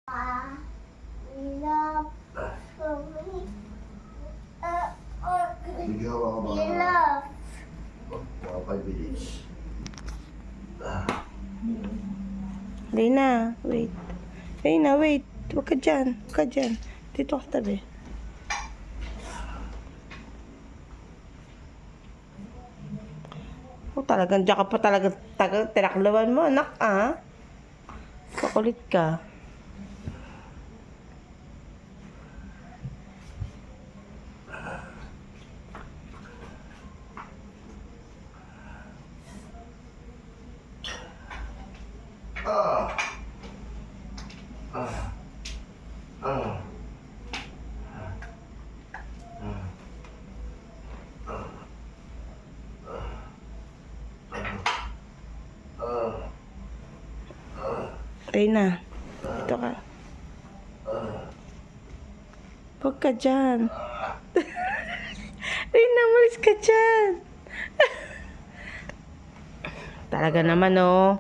Love. Bigyan ako ba? Love. Mga 5 minutes. Reyna, wait. Reyna, wait. Huwag ka dyan. Huwag ka dyan. Dito ka sa tabi. Oh, talagang dyan ka pa talaga tinaklawan mo, anak, ah. Makulit ka. Reyna, dito ka. Huwag ka dyan. Reyna, malis ka dyan. Talaga naman, oh.